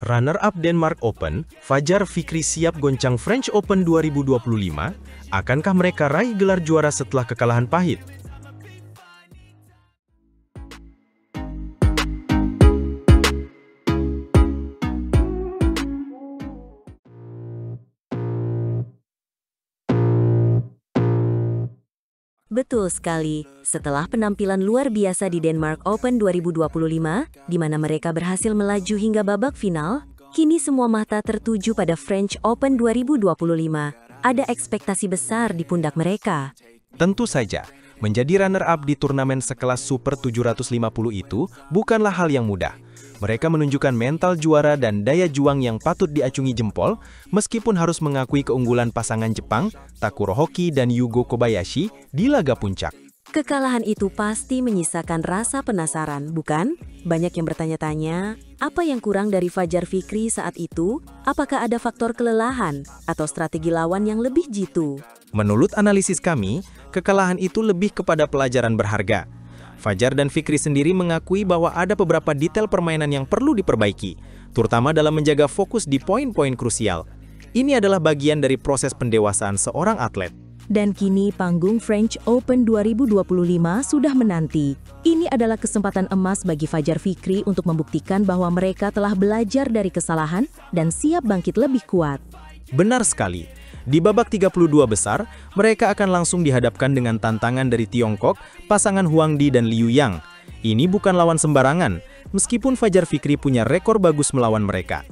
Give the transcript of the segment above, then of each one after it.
Runner-up Denmark Open, Fajar Fikri siap goncang French Open 2025. Akankah mereka raih gelar juara setelah kekalahan pahit? Betul sekali, setelah penampilan luar biasa di Denmark Open 2025, di mana mereka berhasil melaju hingga babak final, kini semua mata tertuju pada French Open 2025. Ada ekspektasi besar di pundak mereka. Tentu saja, menjadi runner-up di turnamen sekelas Super 750 itu bukanlah hal yang mudah. Mereka menunjukkan mental juara dan daya juang yang patut diacungi jempol, meskipun harus mengakui keunggulan pasangan Jepang, Takuro Hoki dan Yugo Kobayashi, di laga puncak. Kekalahan itu pasti menyisakan rasa penasaran, bukan? Banyak yang bertanya-tanya, apa yang kurang dari Fajar Fikri saat itu? Apakah ada faktor kelelahan atau strategi lawan yang lebih jitu? Menurut analisis kami, kekalahan itu lebih kepada pelajaran berharga. Fajar dan Fikri sendiri mengakui bahwa ada beberapa detail permainan yang perlu diperbaiki, terutama dalam menjaga fokus di poin-poin krusial. Ini adalah bagian dari proses pendewasaan seorang atlet. Dan kini panggung French Open 2025 sudah menanti. Ini adalah kesempatan emas bagi Fajar Fikri untuk membuktikan bahwa mereka telah belajar dari kesalahan dan siap bangkit lebih kuat. Benar sekali. Di babak 32 besar, mereka akan langsung dihadapkan dengan tantangan dari Tiongkok, pasangan Huang Di dan Liu Yang. Ini bukan lawan sembarangan, meskipun Fajar Fikri punya rekor bagus melawan mereka.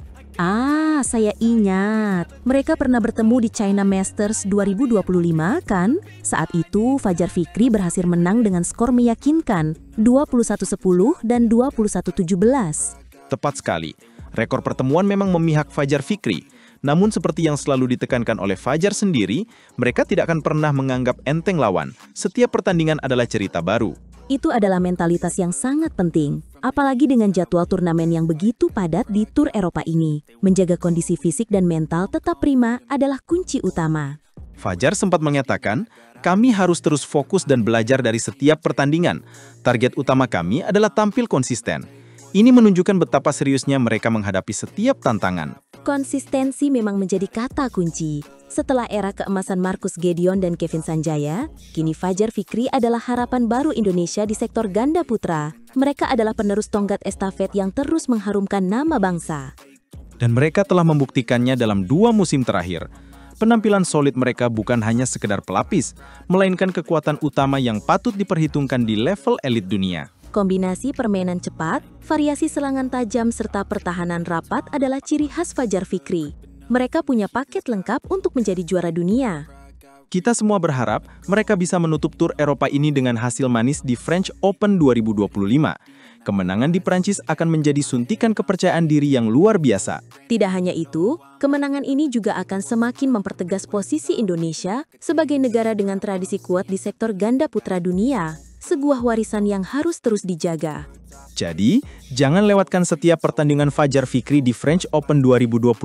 Saya ingat. Mereka pernah bertemu di China Masters 2025, kan? Saat itu, Fajar Fikri berhasil menang dengan skor meyakinkan, 21-10 dan 21-17. Tepat sekali. Rekor pertemuan memang memihak Fajar Fikri. Namun seperti yang selalu ditekankan oleh Fajar sendiri, mereka tidak akan pernah menganggap enteng lawan. Setiap pertandingan adalah cerita baru. Itu adalah mentalitas yang sangat penting, apalagi dengan jadwal turnamen yang begitu padat di Tour Eropa ini. Menjaga kondisi fisik dan mental tetap prima adalah kunci utama. Fajar sempat mengatakan, kami harus terus fokus dan belajar dari setiap pertandingan. Target utama kami adalah tampil konsisten. Ini menunjukkan betapa seriusnya mereka menghadapi setiap tantangan. Konsistensi memang menjadi kata kunci. Setelah era keemasan Marcus Gideon dan Kevin Sanjaya, kini Fajar Fikri adalah harapan baru Indonesia di sektor ganda putra. Mereka adalah penerus tonggak estafet yang terus mengharumkan nama bangsa. Dan mereka telah membuktikannya dalam 2 musim terakhir. Penampilan solid mereka bukan hanya sekedar pelapis, melainkan kekuatan utama yang patut diperhitungkan di level elit dunia. Kombinasi permainan cepat, variasi serangan tajam, serta pertahanan rapat adalah ciri khas Fajar Fikri. Mereka punya paket lengkap untuk menjadi juara dunia. Kita semua berharap mereka bisa menutup Tour Eropa ini dengan hasil manis di French Open 2025. Kemenangan di Prancis akan menjadi suntikan kepercayaan diri yang luar biasa. Tidak hanya itu, kemenangan ini juga akan semakin mempertegas posisi Indonesia sebagai negara dengan tradisi kuat di sektor ganda putra dunia. Sebuah warisan yang harus terus dijaga. Jadi, jangan lewatkan setiap pertandingan Fajar Fikri di French Open 2025.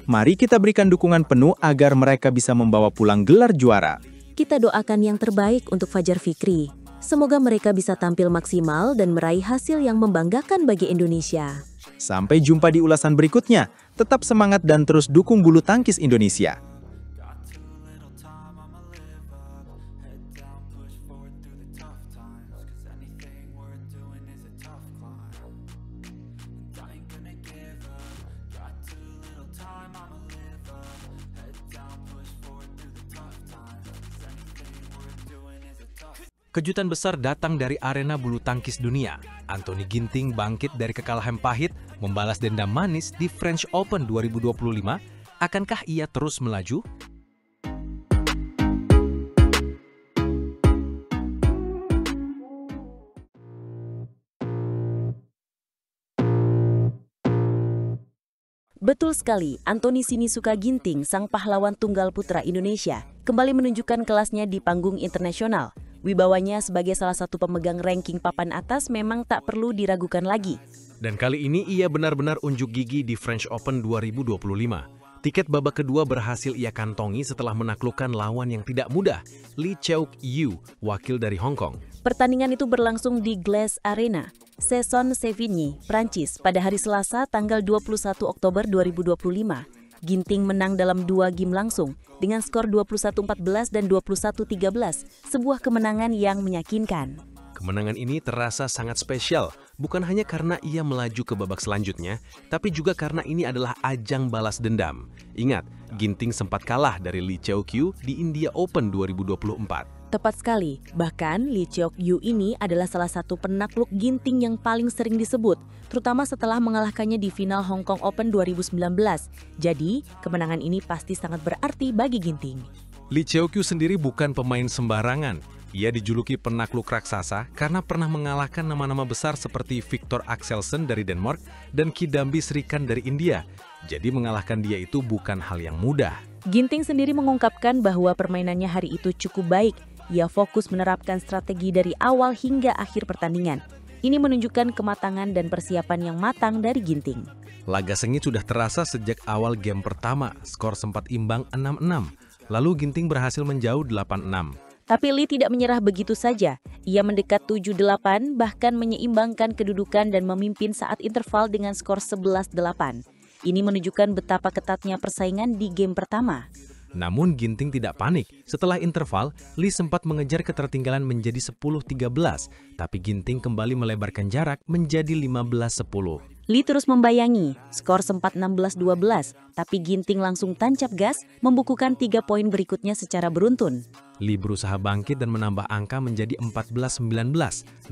Mari kita berikan dukungan penuh agar mereka bisa membawa pulang gelar juara. Kita doakan yang terbaik untuk Fajar Fikri. Semoga mereka bisa tampil maksimal dan meraih hasil yang membanggakan bagi Indonesia. Sampai jumpa di ulasan berikutnya. Tetap semangat dan terus dukung bulu tangkis Indonesia. Kejutan besar datang dari arena bulu tangkis dunia. Anthony Ginting bangkit dari kekalahan pahit, membalas dendam manis di French Open 2025. Akankah ia terus melaju? Betul sekali, Anthony Sinisuka Ginting, sang pahlawan tunggal putra Indonesia, kembali menunjukkan kelasnya di panggung internasional. Wibawanya sebagai salah satu pemegang ranking papan atas memang tak perlu diragukan lagi. Dan kali ini ia benar-benar unjuk gigi di French Open 2025. Tiket babak kedua berhasil ia kantongi setelah menaklukkan lawan yang tidak mudah, Lee Cheuk Yu, wakil dari Hong Kong. Pertandingan itu berlangsung di Glace Arena, Saison-Sévigny, Prancis pada hari Selasa tanggal 21 Oktober 2025. Ginting menang dalam 2 game langsung dengan skor 21-14 dan 21-13, sebuah kemenangan yang meyakinkan. Kemenangan ini terasa sangat spesial, bukan hanya karena ia melaju ke babak selanjutnya, tapi juga karena ini adalah ajang balas dendam. Ingat, Ginting sempat kalah dari Lee Cheuk-yu di India Open 2024. Tepat sekali, bahkan Lee Cheuk-yu ini adalah salah satu penakluk Ginting yang paling sering disebut, terutama setelah mengalahkannya di final Hong Kong Open 2019. Jadi, kemenangan ini pasti sangat berarti bagi Ginting. Lee Cheuk-yu sendiri bukan pemain sembarangan. Ia dijuluki penakluk raksasa karena pernah mengalahkan nama-nama besar seperti Viktor Axelsen dari Denmark dan Kidambi Srikanth dari India. Jadi mengalahkan dia itu bukan hal yang mudah. Ginting sendiri mengungkapkan bahwa permainannya hari itu cukup baik. Ia fokus menerapkan strategi dari awal hingga akhir pertandingan. Ini menunjukkan kematangan dan persiapan yang matang dari Ginting. Laga sengit sudah terasa sejak awal game pertama, skor sempat imbang 6-6. Lalu Ginting berhasil menjauh 8-6. Tapi Lee tidak menyerah begitu saja. Ia mendekat 7-8, bahkan menyeimbangkan kedudukan dan memimpin saat interval dengan skor 11-8. Ini menunjukkan betapa ketatnya persaingan di game pertama. Namun Ginting tidak panik. Setelah interval, Lee sempat mengejar ketertinggalan menjadi 10-13, tapi Ginting kembali melebarkan jarak menjadi 15-10. Lee terus membayangi, skor sempat 16-12, tapi Ginting langsung tancap gas, membukukan 3 poin berikutnya secara beruntun. Lee berusaha bangkit dan menambah angka menjadi 14-19,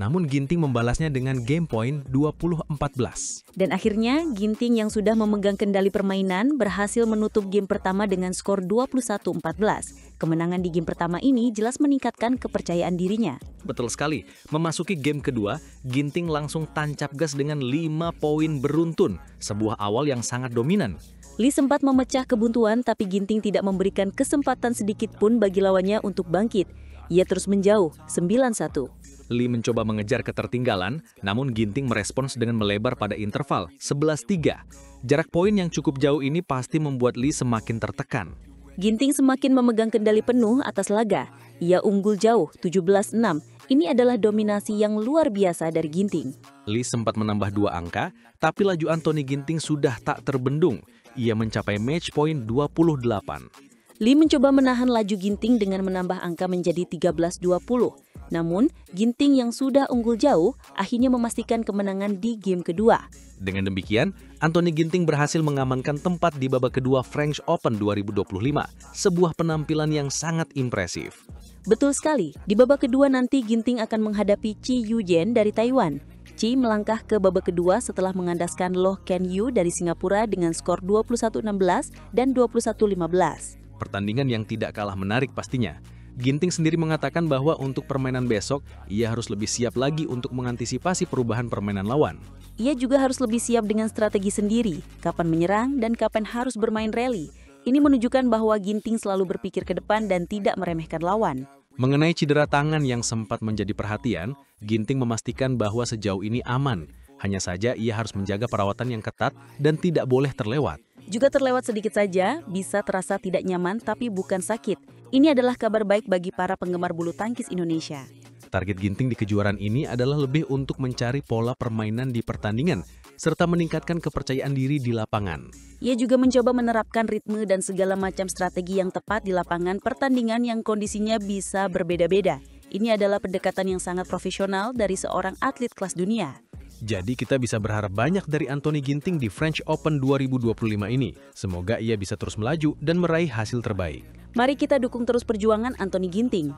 namun Ginting membalasnya dengan game point 20-14. Dan akhirnya, Ginting yang sudah memegang kendali permainan berhasil menutup game pertama dengan skor 21-14. Kemenangan di game pertama ini jelas meningkatkan kepercayaan dirinya. Betul sekali, memasuki game kedua, Ginting langsung tancap gas dengan 5 poin beruntun, sebuah awal yang sangat dominan. Lee sempat memecah kebuntuan, tapi Ginting tidak memberikan kesempatan sedikit pun bagi lawannya untuk bangkit. Ia terus menjauh, 9-1. Lee mencoba mengejar ketertinggalan, namun Ginting merespons dengan melebar pada interval, 11-3. Jarak poin yang cukup jauh ini pasti membuat Lee semakin tertekan. Ginting semakin memegang kendali penuh atas laga. Ia unggul jauh, 17-6. Ini adalah dominasi yang luar biasa dari Ginting. Lee sempat menambah 2 angka, tapi laju Anthony Ginting sudah tak terbendung. Ia mencapai match point 28. Lee mencoba menahan laju Ginting dengan menambah angka menjadi 13-20. Namun, Ginting yang sudah unggul jauh akhirnya memastikan kemenangan di game kedua. Dengan demikian, Anthony Ginting berhasil mengamankan tempat di babak kedua French Open 2025, sebuah penampilan yang sangat impresif. Betul sekali, di babak kedua nanti Ginting akan menghadapi Chi Yujian dari Taiwan. Chi melangkah ke babak kedua setelah mengandaskan Loh Ken Yu dari Singapura dengan skor 21-16 dan 21-15. Pertandingan yang tidak kalah menarik pastinya. Ginting sendiri mengatakan bahwa untuk permainan besok, ia harus lebih siap lagi untuk mengantisipasi perubahan permainan lawan. Ia juga harus lebih siap dengan strategi sendiri, kapan menyerang dan kapan harus bermain rally. Ini menunjukkan bahwa Ginting selalu berpikir ke depan dan tidak meremehkan lawan. Mengenai cedera tangan yang sempat menjadi perhatian, Ginting memastikan bahwa sejauh ini aman. Hanya saja ia harus menjaga perawatan yang ketat dan tidak boleh terlewat. Juga terlewat sedikit saja, bisa terasa tidak nyaman tapi bukan sakit. Ini adalah kabar baik bagi para penggemar bulu tangkis Indonesia. Target Ginting di kejuaraan ini adalah lebih untuk mencari pola permainan di pertandingan, serta meningkatkan kepercayaan diri di lapangan. Ia juga mencoba menerapkan ritme dan segala macam strategi yang tepat di lapangan pertandingan yang kondisinya bisa berbeda-beda. Ini adalah pendekatan yang sangat profesional dari seorang atlet kelas dunia. Jadi kita bisa berharap banyak dari Anthony Ginting di French Open 2025 ini. Semoga ia bisa terus melaju dan meraih hasil terbaik. Mari kita dukung terus perjuangan Anthony Ginting.